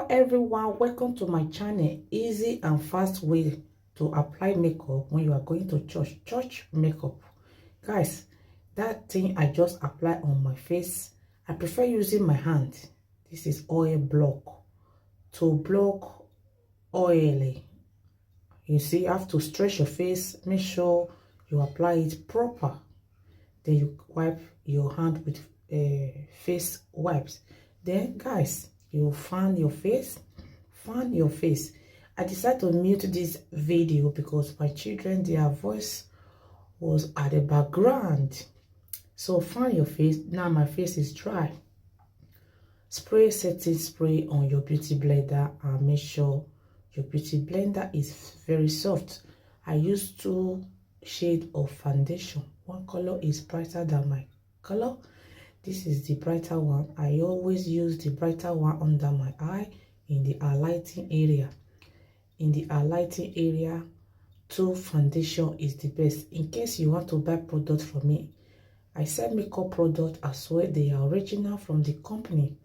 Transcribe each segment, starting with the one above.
Hello everyone, welcome to my channel. Easy and fast way to apply makeup when you are going to church makeup. Guys, that thing I just apply on my face, I prefer using my hand. This is oil block to block oil. You see, you have to stretch your face, make sure you apply it proper. Then you wipe your hand with face wipes. Then guys, you fan your face. I decided to mute this video because my children, their voice was at the background. So fan your face. Now my face is dry. Spray setting spray on your beauty blender and make sure your beauty blender is very soft. I use 2 shades of foundation. One color is brighter than my color. This is the brighter one. I always use the brighter one under my eye in the highlighting area. In the highlighting area, 2 foundation is the best. In case you want to buy product from me, I sell makeup product as well. They are original from the company.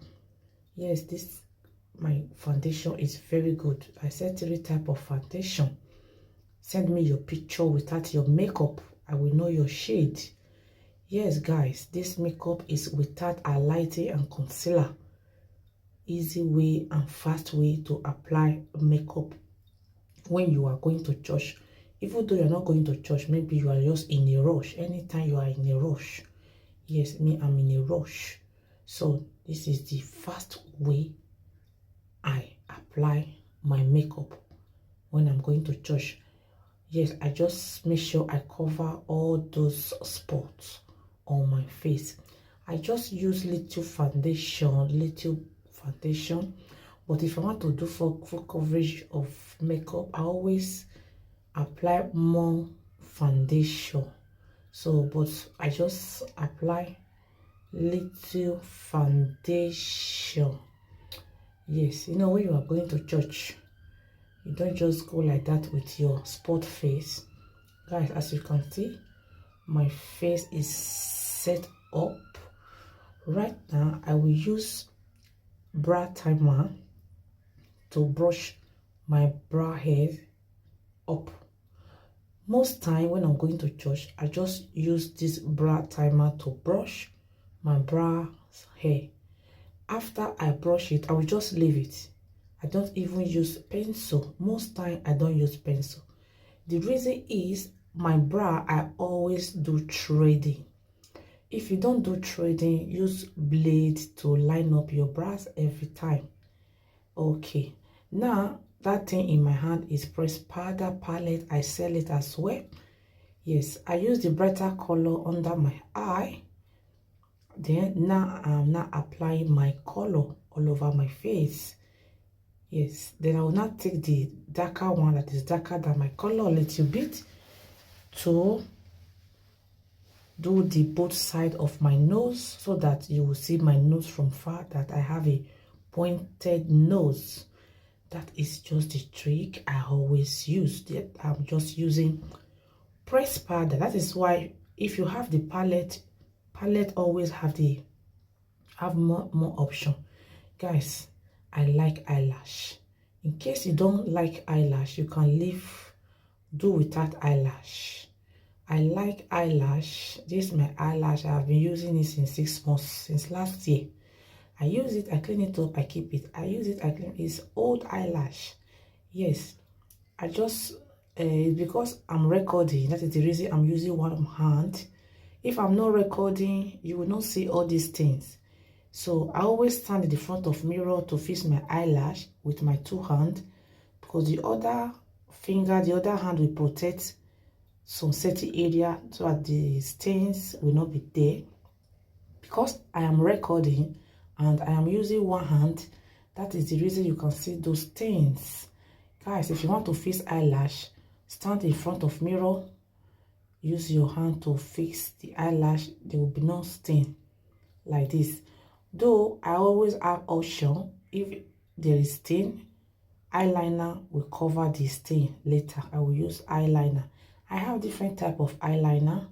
Yes, this my foundation is very good. I sell 3 type of foundation. Send me your picture without your makeup. I will know your shade. Yes, guys, this makeup is without highlighting and concealer. Easy way and fast way to apply makeup when you are going to church. Even though you're not going to church, maybe you are just in a rush. Anytime you are in a rush. Yes, me, I'm in a rush. So this is the fast way I apply my makeup when I'm going to church. Yes, I just make sure I cover all those spots on my face. I just use little foundation, but if I want to do full coverage of makeup, I always apply more foundation. So but I just apply little foundation. Yes, you know, when you are going to church, you don't just go like that with your spot face. Guys, as you can see, my face is set up. Right now, I will use brow timer to brush my brow hair up. Most time when I'm going to church, I just use this brow timer to brush my brow hair. After I brush it, I will just leave it. I don't even use pencil. Most time I don't use pencil. The reason is my brow, I always do threading. If you don't do threading, use blade to line up your brows every time. Okay, now that thing in my hand is pressed powder palette. I sell it as well. Yes, I use the brighter color under my eye. Then now I'm not applying my color all over my face. Yes, then I will not take the darker one that is darker than my color a little bit to do the both side of my nose so that you will see my nose from far, that I have a pointed nose. That is just the trick I always use. I'm just using press powder. That is why if you have the palette always have more option. Guys, I like eyelash. In case you don't like eyelash, you can do without eyelash. I like eyelash. This is my eyelash. I've been using it since 6 months, since last year. I use it, I clean it up, I keep it. I use it, I clean it. It's old eyelash. Yes, I just because I'm recording, that is the reason I'm using one hand. If I'm not recording, you will not see all these things. So I always stand in the front of mirror to fix my eyelash with my 2 hands, because the other hand will protect some certain area so that the stains will not be there. Because I am recording and I am using one hand, that is the reason you can see those stains. Guys, if you want to fix eyelash, stand in front of mirror, use your hand to fix the eyelash. There will be no stain like this. Though I always have option, if there is stain, eyeliner will cover the stain later. I will use eyeliner. I have different type of eyeliner.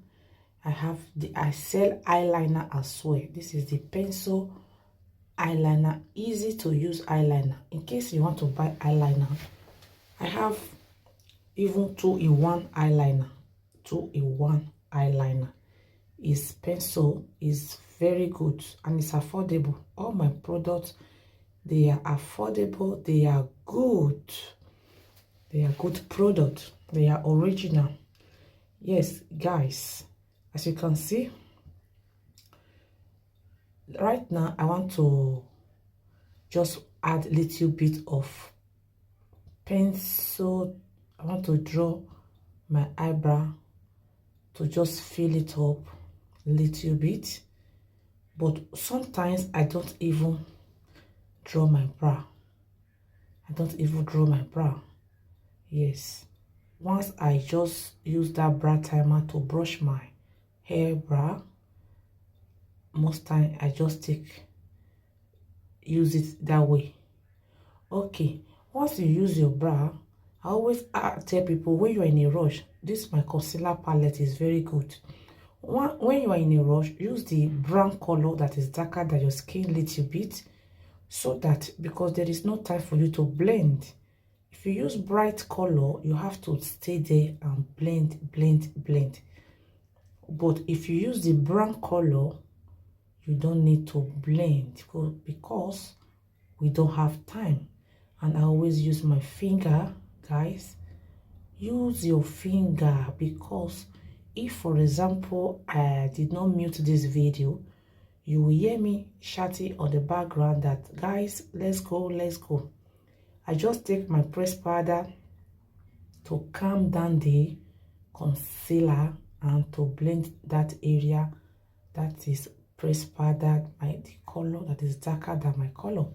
I sell eyeliner as well. This is the pencil eyeliner, easy to use eyeliner. In case you want to buy eyeliner, I have even 2-in-1 eyeliner. 2-in-1 eyeliner. Is pencil, is very good, and it's affordable. All my products, they are affordable, they are good. They are good products. They are original. Yes, guys, as you can see, right now I want to just add a little bit of pencil. I want to draw my eyebrow to just fill it up a little bit, but sometimes I don't even draw my brow. I don't even draw my brow. Yes, once I just use that brow timer to brush my hair brow, most time I just use it that way. Okay, once you use your brow, I always tell people, when you are in a rush, this my concealer palette is very good. When you are in a rush, use the brown color that is darker than your skin a little bit, so that, because there is no time for you to blend. If you use bright color, you have to stay there and blend. But if you use the brown color, you don't need to blend, because we don't have time. And I always use my finger. Guys, use your finger, because if, for example, I did not mute this video, you will hear me shouting on the background that, guys, let's go. I just take my press powder to calm down the concealer and to blend that area that is press powder, the color that is darker than my color.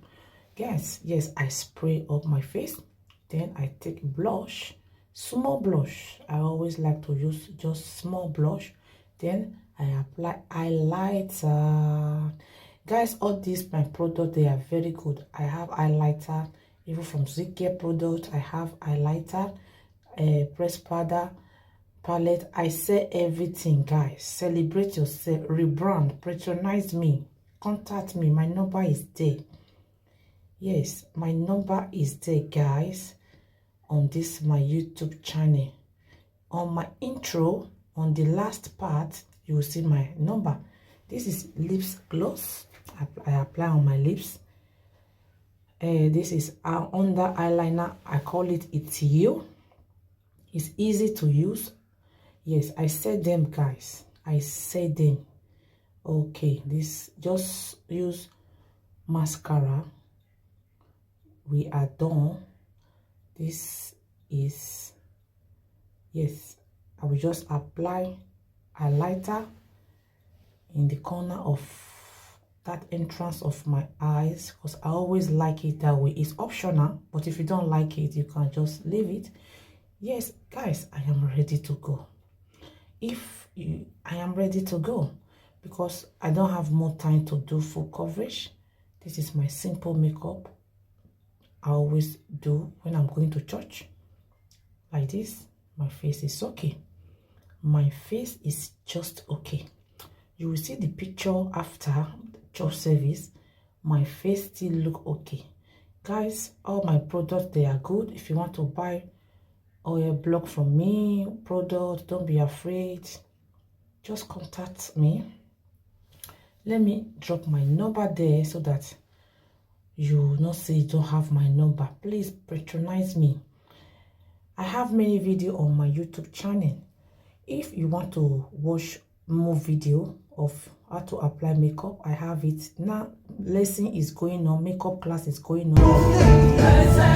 Yes, I spray up my face. Then I take blush, small blush. I always like to use just small blush. Then I apply highlighter. Guys, all these my products, they are very good. I have highlighter, even from Zicare product. I have highlighter, press powder, palette. I say everything, guys. Celebrate yourself, rebrand, patronize me, contact me. My number is there. Yes, my number is there, guys, on this my YouTube channel. On my intro, on the last part, you will see my number. This is lips gloss. I apply on my lips. This is under eyeliner. I call it Itio. It's easy to use. Yes, I said them, guys. I said them. Okay, this, just use mascara. We are done. This is, yes, I will just apply highlighter in the corner of that entrance of my eyes, because I always like it that way. It's optional, but if you don't like it, you can just leave it. Yes, guys, I am ready to go. I am ready to go, because I don't have more time to do full coverage. This is my simple makeup I always do when I'm going to church. Like this, my face is okay. My face is just okay. You will see the picture after church service. My face still look okay. Guys, all my products, they are good. If you want to buy oil block from me, product, don't be afraid. Just contact me. Let me drop my number there so that you not say you don't have my number. Please patronize me. I have many videos on my YouTube channel. If you want to watch more video of how to apply makeup, I have it now. Lesson is going on, makeup class is going on.